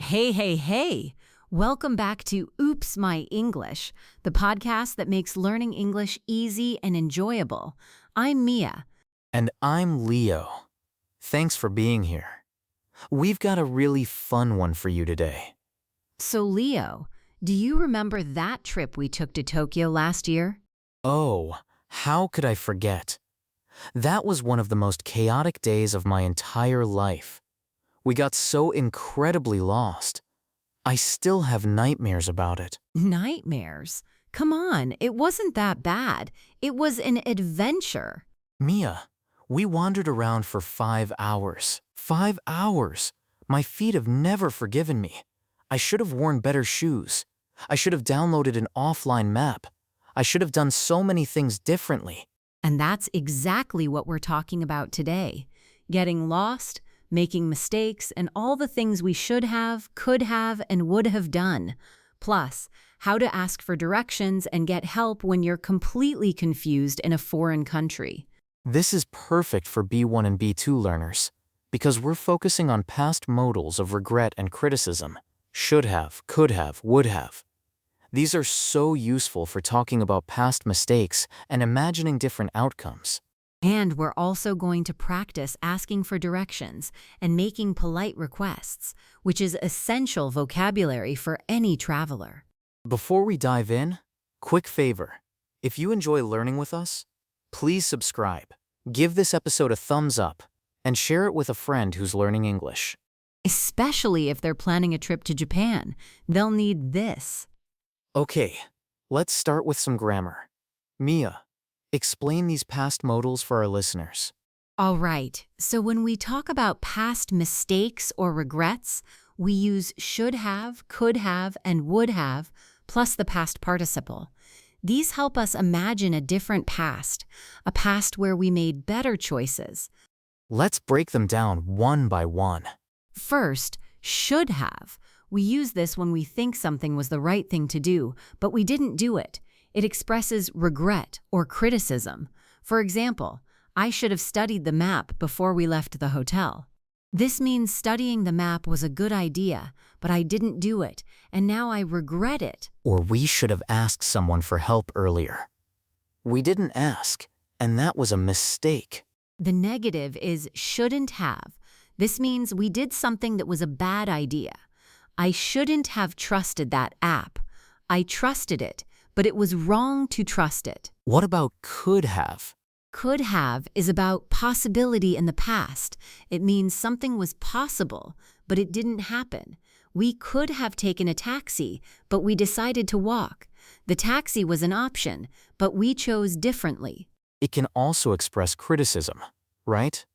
Hey, hey, hey! Welcome back to Oops, My English, the podcast that makes learning English easy and enjoyable. I'm Mia. And I'm Leo. Thanks for being here. We've got a really fun one for you today. So, Leo, do you remember that trip we took to Tokyo last year? Oh, how could I forget? That was one of the most chaotic days of my entire life. We got so incredibly lost. I still have nightmares about it. Nightmares? Come on, it wasn't that bad. It was an adventure. Mia, we wandered around for 5 hours. 5 hours! My feet have never forgiven me. I should have worn better shoes. I should have downloaded an offline map. I should have done so many things differently. And that's exactly what we're talking about today. Getting lost, making mistakes, and all the things we should have, could have, and would have done. Plus, how to ask for directions and get help when you're completely confused in a foreign country. This is perfect for B1 and B2 learners because we're focusing on past modals of regret and criticism. Should have, could have, would have. These are so useful for talking about past mistakes and imagining different outcomes. And we're also going to practice asking for directions and making polite requests, which is essential vocabulary for any traveler. Before we dive in, quick favor. If you enjoy learning with us, please subscribe, give this episode a thumbs up, and share it with a friend who's learning English. Especially if they're planning a trip to Japan, they'll need this. Okay, let's start with some grammar. Mia, explain these past modals for our listeners. All right, so when we talk about past mistakes or regrets, we use should have, could have, and would have, plus the past participle. These help us imagine a different past, a past where we made better choices. Let's break them down one by one. First, should have. We use this when we think something was the right thing to do, but we didn't do it. It expresses regret or criticism. For example, I should have studied the map before we left the hotel. This means studying the map was a good idea, but I didn't do it, and now I regret it. Or we should have asked someone for help earlier. We didn't ask, and that was a mistake. The negative is shouldn't have. This means we did something that was a bad idea. I shouldn't have trusted that app. I trusted it, but it was wrong to trust it. What about could have? Could have is about possibility in the past. It means something was possible, but it didn't happen. We could have taken a taxi, but we decided to walk. The taxi was an option, but we chose differently. It can also express criticism, right?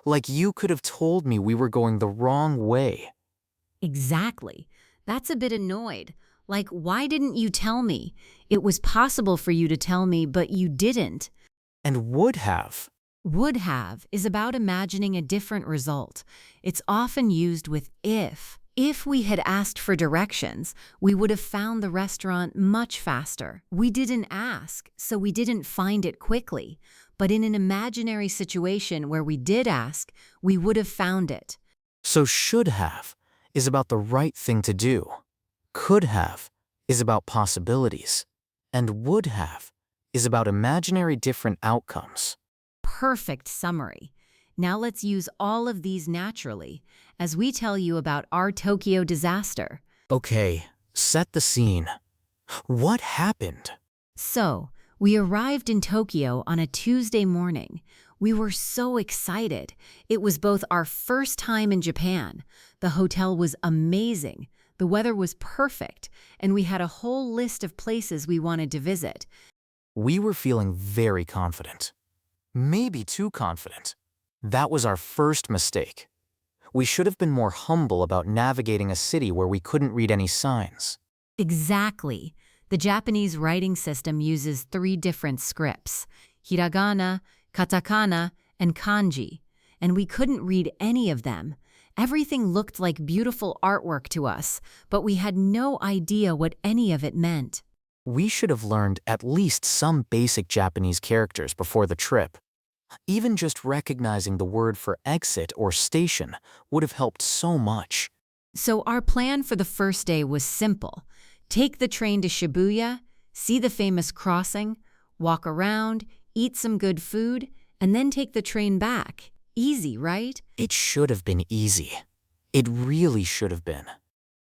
Like you could have told me we were going the wrong way. Exactly. That's a bit annoyed. Like, why didn't you tell me? It was possible for you to tell me, but you didn't. And would have. Would have is about imagining a different result. It's often used with if. If we had asked for directions, we would have found the restaurant much faster. We didn't ask, so we didn't find it quickly. But in an imaginary situation where we did ask, we would have found it. So should have is about the right thing to do. Could have is about possibilities. And would have is about imaginary different outcomes. Perfect summary. Now let's use all of these naturally as we tell you about our Tokyo disaster. Okay, set the scene. What happened? So, we arrived in Tokyo on a Tuesday morning. We were so excited. It was both our first time in Japan. The hotel was amazing. The weather was perfect, and we had a whole list of places we wanted to visit. We were feeling very confident. Maybe too confident. That was our first mistake. We should have been more humble about navigating a city where we couldn't read any signs. Exactly. The Japanese writing system uses 3 different scripts: hiragana, katakana, and kanji, and we couldn't read any of them. Everything looked like beautiful artwork to us, but we had no idea what any of it meant. We should have learned at least some basic Japanese characters before the trip. Even just recognizing the word for exit or station would have helped so much. So our plan for the first day was simple. Take the train to Shibuya, see the famous crossing, walk around, eat some good food, and then take the train back. Easy, right? It should have been easy. It really should have been.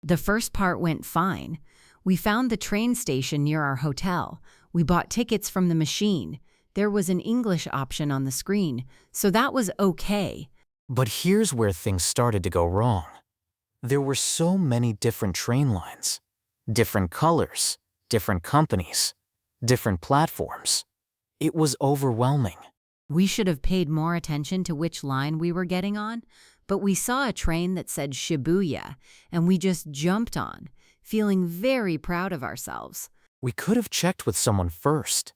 The first part went fine. We found the train station near our hotel. We bought tickets from the machine. There was an English option on the screen, so that was okay. But here's where things started to go wrong. There were so many different train lines, different colors, different companies, different platforms. It was overwhelming. We should have paid more attention to which line we were getting on, but we saw a train that said Shibuya, and we just jumped on, feeling very proud of ourselves. We could have checked with someone first.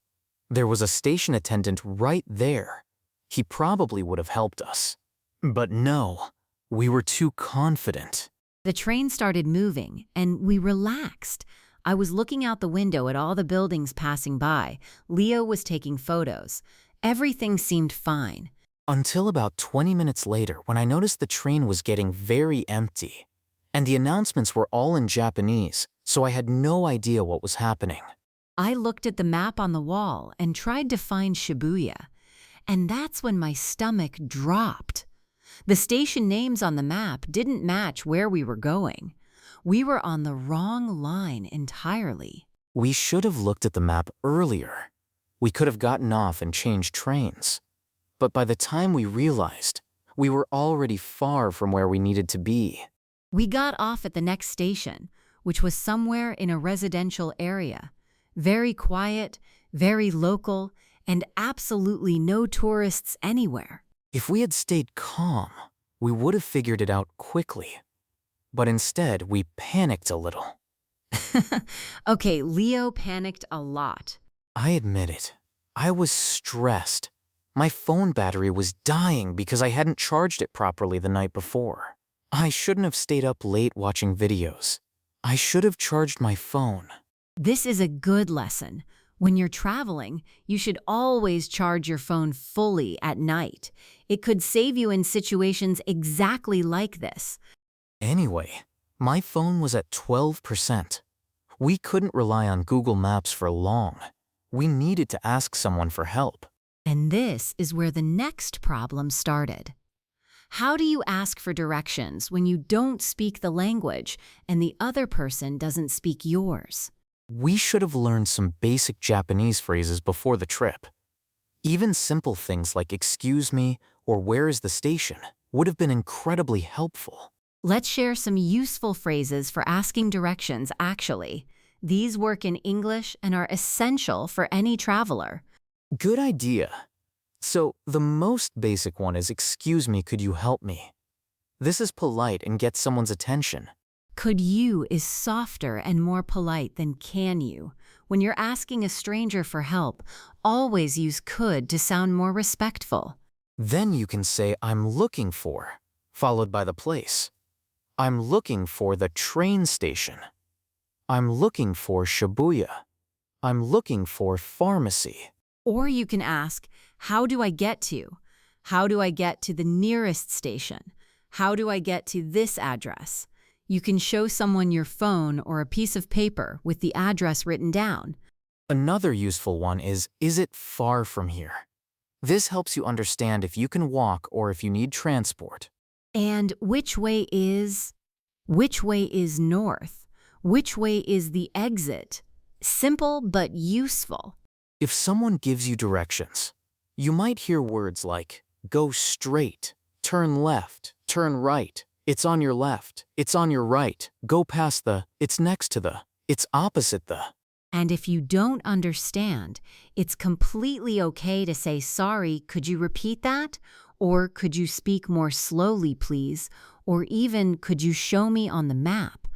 There was a station attendant right there. He probably would have helped us. But no, we were too confident. The train started moving, and we relaxed. I was looking out the window at all the buildings passing by. Leo was taking photos. Everything seemed fine. Until about 20 minutes later, when I noticed the train was getting very empty, and the announcements were all in Japanese, so I had no idea what was happening. I looked at the map on the wall and tried to find Shibuya, and that's when my stomach dropped. The station names on the map didn't match where we were going. We were on the wrong line entirely. We should have looked at the map earlier. We could have gotten off and changed trains. But by the time we realized, we were already far from where we needed to be. We got off at the next station, which was somewhere in a residential area. Very quiet, very local, and absolutely no tourists anywhere. If we had stayed calm, we would have figured it out quickly. But instead, we panicked a little. Okay, Leo panicked a lot. I admit it. I was stressed. My phone battery was dying because I hadn't charged it properly the night before. I shouldn't have stayed up late watching videos. I should have charged my phone. This is a good lesson. When you're traveling, you should always charge your phone fully at night. It could save you in situations exactly like this. Anyway, my phone was at 12%. We couldn't rely on Google Maps for long. We needed to ask someone for help. And this is where the next problem started. How do you ask for directions when you don't speak the language and the other person doesn't speak yours? We should have learned some basic Japanese phrases before the trip. Even simple things like "excuse me" or "where is the station" would have been incredibly helpful. Let's share some useful phrases for asking directions actually. These work in English and are essential for any traveler. Good idea. So, the most basic one is "excuse me, could you help me?" This is polite and gets someone's attention. Could you is softer and more polite than can you. When you're asking a stranger for help, always use could to sound more respectful. Then you can say "I'm looking for," followed by the place. I'm looking for the train station. I'm looking for Shibuya. I'm looking for pharmacy. Or you can ask, how do I get to? How do I get to the nearest station? How do I get to this address? You can show someone your phone or a piece of paper with the address written down. Another useful one is it far from here? This helps you understand if you can walk or if you need transport. And which way is? Which way is north? Which way is the exit? Simple but useful. If someone gives you directions, you might hear words like "go straight," "turn left," "turn right," "it's on your left," "it's on your right," "go past the," "it's next to the," "it's opposite the." And if you don't understand, it's completely okay to say, sorry, could you repeat that? Or could you speak more slowly, please? Or even, could you show me on the map?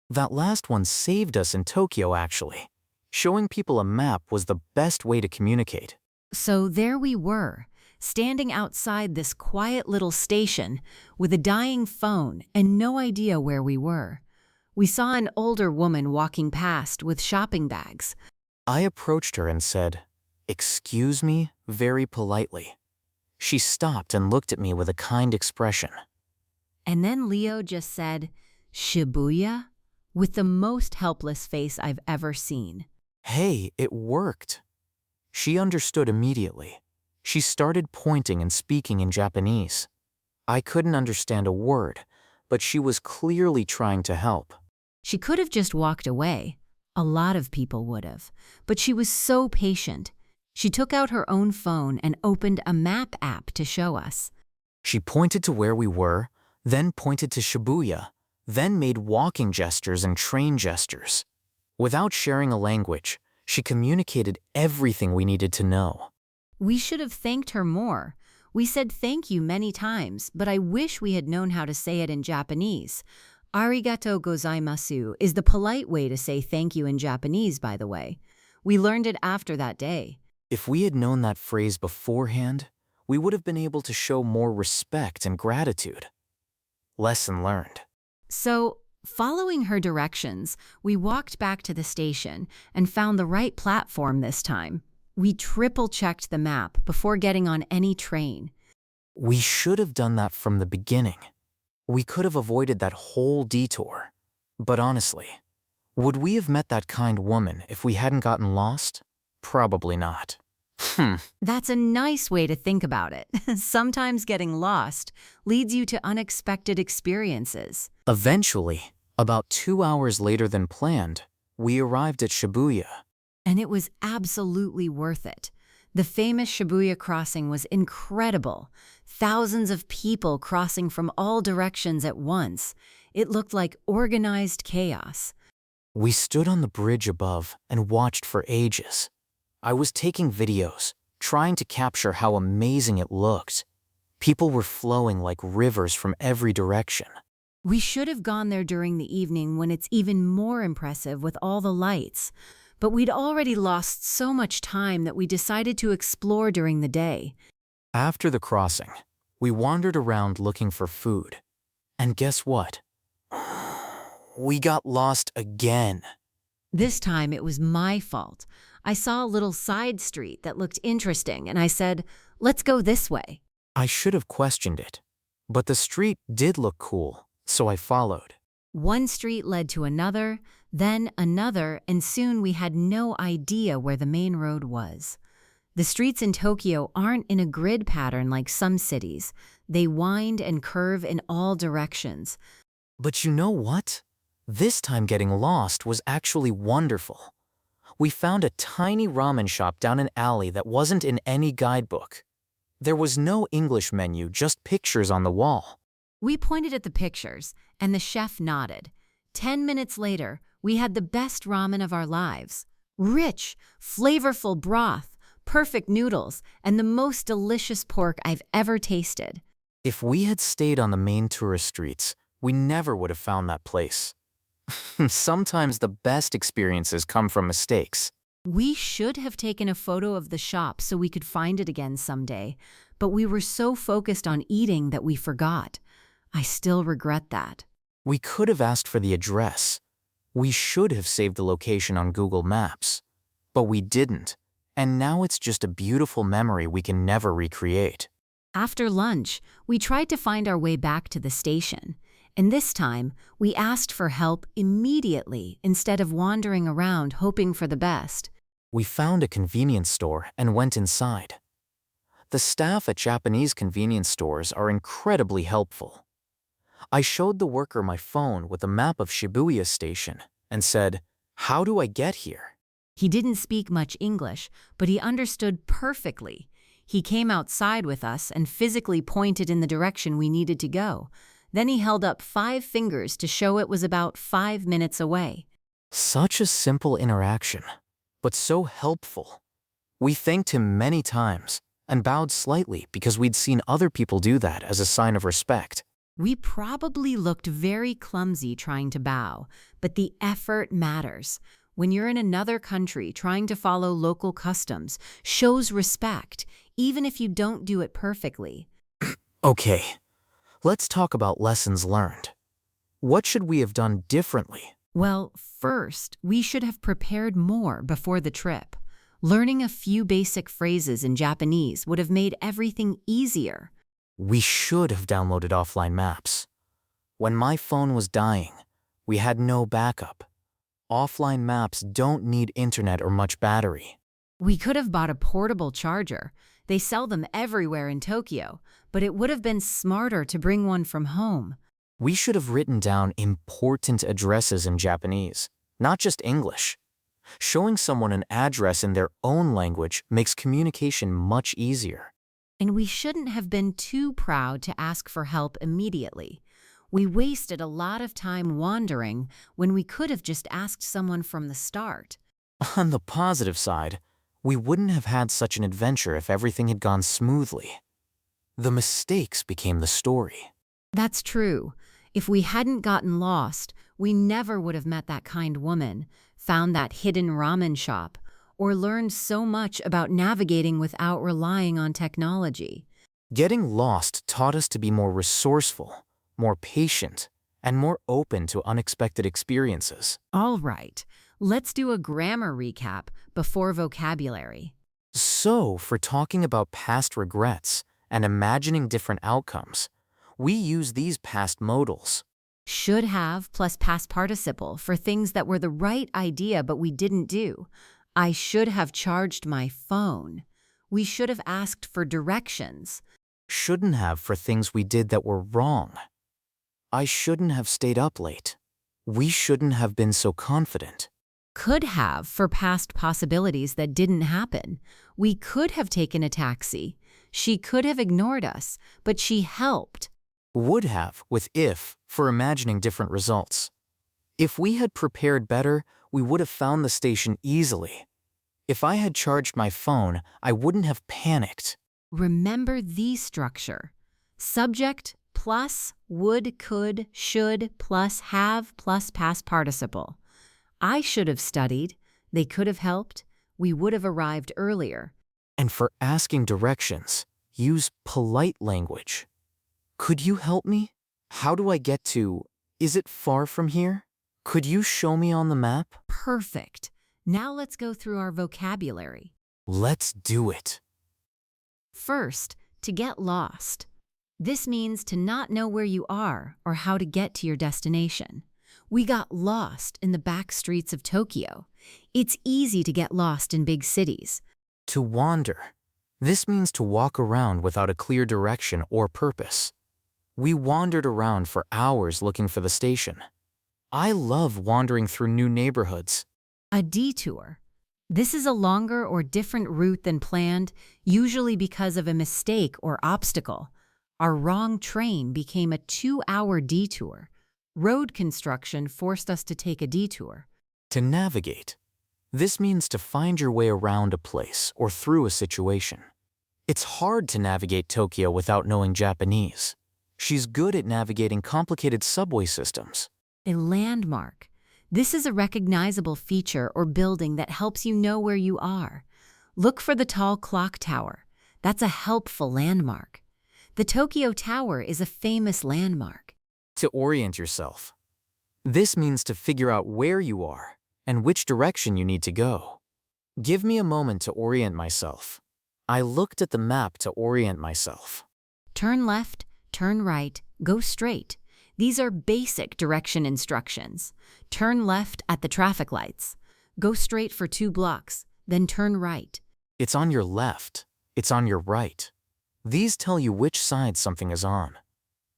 That last one saved us in Tokyo, actually. Showing people a map was the best way to communicate. So there we were, standing outside this quiet little station with a dying phone and no idea where we were. We saw an older woman walking past with shopping bags. I approached her and said, "Excuse me," very politely. She stopped and looked at me with a kind expression. And then Leo just said, Shibuya? With the most helpless face I've ever seen. Hey, it worked. She understood immediately. She started pointing and speaking in Japanese. I couldn't understand a word, but she was clearly trying to help. She could have just walked away. A lot of people would have. But she was so patient. She took out her own phone and opened a map app to show us. She pointed to where we were, then pointed to Shibuya, then made walking gestures and train gestures. Without sharing a language, she communicated everything we needed to know. We should have thanked her more. We said thank you many times, but I wish we had known how to say it in Japanese. Arigato gozaimasu is the polite way to say thank you in Japanese, by the way. We learned it after that day. If we had known that phrase beforehand, we would have been able to show more respect and gratitude. Lesson learned. So, following her directions, we walked back to the station and found the right platform this time. We triple-checked the map before getting on any train. We should have done that from the beginning. We could have avoided that whole detour. But honestly, would we have met that kind woman if we hadn't gotten lost? Probably not. That's a nice way to think about it. Sometimes getting lost leads you to unexpected experiences. Eventually, about 2 hours later than planned, we arrived at Shibuya. And it was absolutely worth it. The famous Shibuya crossing was incredible. Thousands of people crossing from all directions at once. It looked like organized chaos. We stood on the bridge above and watched for ages. I was taking videos, trying to capture how amazing it looked. People were flowing like rivers from every direction. We should have gone there during the evening when it's even more impressive with all the lights. But we'd already lost so much time that we decided to explore during the day. After the crossing, we wandered around looking for food. And guess what? We got lost again. This time it was my fault. I saw a little side street that looked interesting and I said, let's go this way. I should have questioned it, but the street did look cool, so I followed. One street led to another, then another, and soon we had no idea where the main road was. The streets in Tokyo aren't in a grid pattern like some cities. They wind and curve in all directions. But you know what? This time getting lost was actually wonderful. We found a tiny ramen shop down an alley that wasn't in any guidebook. There was no English menu, just pictures on the wall. We pointed at the pictures, and the chef nodded. 10 minutes later, we had the best ramen of our lives. Rich, flavorful broth, perfect noodles, and the most delicious pork I've ever tasted. If we had stayed on the main tourist streets, we never would have found that place. Sometimes the best experiences come from mistakes. We should have taken a photo of the shop so we could find it again someday, but we were so focused on eating that we forgot. I still regret that. We could have asked for the address. We should have saved the location on Google Maps. But we didn't, and now it's just a beautiful memory we can never recreate. After lunch, we tried to find our way back to the station. And this time, we asked for help immediately instead of wandering around hoping for the best. We found a convenience store and went inside. The staff at Japanese convenience stores are incredibly helpful. I showed the worker my phone with a map of Shibuya Station and said, "How do I get here?" He didn't speak much English, but he understood perfectly. He came outside with us and physically pointed in the direction we needed to go. Then he held up 5 fingers to show it was about 5 minutes away. Such a simple interaction, but so helpful. We thanked him many times and bowed slightly because we'd seen other people do that as a sign of respect. We probably looked very clumsy trying to bow, but the effort matters. When you're in another country trying to follow local customs, shows respect, even if you don't do it perfectly. Okay, let's talk about lessons learned. What should we have done differently? Well, first, we should have prepared more before the trip. Learning a few basic phrases in Japanese would have made everything easier. We should have downloaded offline maps. When my phone was dying, we had no backup. Offline maps don't need internet or much battery. We could have bought a portable charger. They sell them everywhere in Tokyo, but it would have been smarter to bring one from home. We should have written down important addresses in Japanese, not just English. Showing someone an address in their own language makes communication much easier. And we shouldn't have been too proud to ask for help immediately. We wasted a lot of time wandering when we could have just asked someone from the start. On the positive side, we wouldn't have had such an adventure if everything had gone smoothly. The mistakes became the story. That's true. If we hadn't gotten lost, we never would have met that kind woman, found that hidden ramen shop, or learned so much about navigating without relying on technology. Getting lost taught us to be more resourceful, more patient, and more open to unexpected experiences. All right, let's do a grammar recap before vocabulary. So, for talking about past regrets and imagining different outcomes, we use these past modals. Should have plus past participle for things that were the right idea but we didn't do. I should have charged my phone. We should have asked for directions. Shouldn't have for things we did that were wrong. I shouldn't have stayed up late. We shouldn't have been so confident. Could have for past possibilities that didn't happen. We could have taken a taxi. She could have ignored us, but she helped. Would have with if for imagining different results. If we had prepared better, we would have found the station easily. If I had charged my phone, I wouldn't have panicked. Remember the structure. Subject plus would, could, should plus have plus past participle. I should have studied. They could have helped. We would have arrived earlier. And for asking directions, use polite language. Could you help me? How do I get to? Is it far from here? Could you show me on the map? Perfect. Now let's go through our vocabulary. Let's do it. First, to get lost. This means to not know where you are or how to get to your destination. We got lost in the back streets of Tokyo. It's easy to get lost in big cities. To wander. This means to walk around without a clear direction or purpose. We wandered around for hours looking for the station. I love wandering through new neighborhoods. A detour. This is a longer or different route than planned, usually because of a mistake or obstacle. Our wrong train became a 2-hour detour. Road construction forced us to take a detour. To navigate. This means to find your way around a place or through a situation. It's hard to navigate Tokyo without knowing Japanese. She's good at navigating complicated subway systems. A landmark. This is a recognizable feature or building that helps you know where you are. Look for the tall clock tower. That's a helpful landmark. The Tokyo Tower is a famous landmark. To orient yourself. This means to figure out where you are and which direction you need to go. Give me a moment to orient myself. I looked at the map to orient myself. Turn left, turn right, go straight. These are basic direction instructions. Turn left at the traffic lights. Go straight for 2 blocks, then turn right. It's on your left. It's on your right. These tell you which side something is on.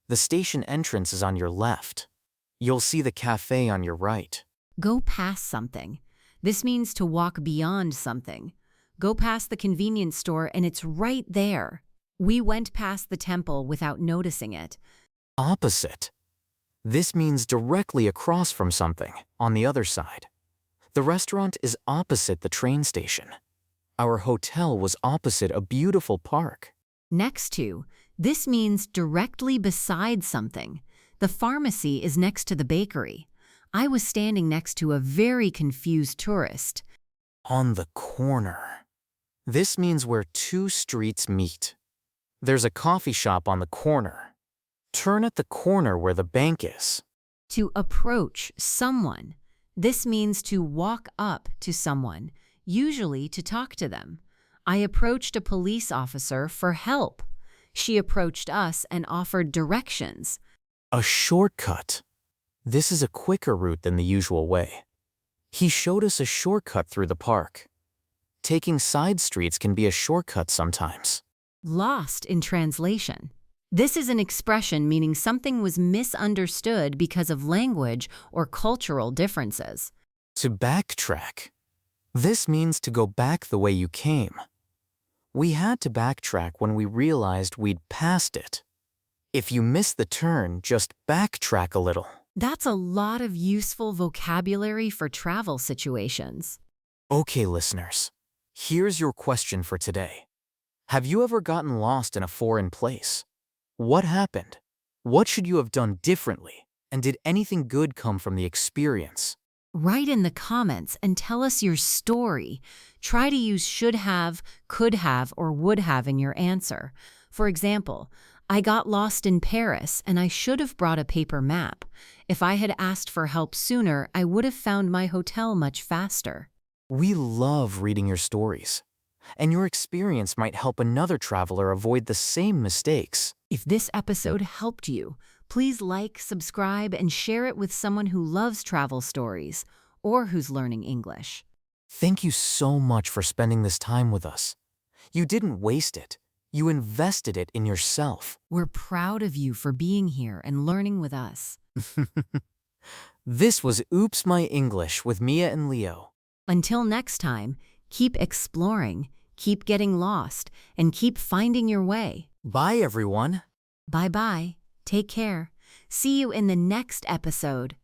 The station entrance is on your left. You'll see the cafe on your right. Go past something. This means to walk beyond something. Go past the convenience store and it's right there. We went past the temple without noticing it. Opposite. This means directly across from something, on the other side. The restaurant is opposite the train station. Our hotel was opposite a beautiful park. Next to. This means directly beside something. The pharmacy is next to the bakery. I was standing next to a very confused tourist. On the corner. This means where 2 streets meet. There's a coffee shop on the corner. Turn at the corner where the bank is. To approach someone. This means to walk up to someone, usually to talk to them. I approached a police officer for help. She approached us and offered directions. A shortcut. This is a quicker route than the usual way. He showed us a shortcut through the park. Taking side streets can be a shortcut sometimes. Lost in translation. This is an expression meaning something was misunderstood because of language or cultural differences. To backtrack. This means to go back the way you came. We had to backtrack when we realized we'd passed it. If you miss the turn, just backtrack a little. That's a lot of useful vocabulary for travel situations. Okay, listeners, here's your question for today. Have you ever gotten lost in a foreign place? What happened? What should you have done differently? And did anything good come from the experience? Write in the comments and tell us your story. Try to use should have, could have, or would have in your answer. For example, I got lost in Paris and I should have brought a paper map. If I had asked for help sooner, I would have found my hotel much faster. We love reading your stories, and your experience might help another traveler avoid the same mistakes. If this episode helped you, please like, subscribe, and share it with someone who loves travel stories or who's learning English. Thank you so much for spending this time with us. You didn't waste it. You invested it in yourself. We're proud of you for being here and learning with us. This was Oops My English with Mia and Leo. Until next time, keep exploring, keep getting lost, and keep finding your way. Bye, everyone. Bye-bye. Take care. See you in the next episode.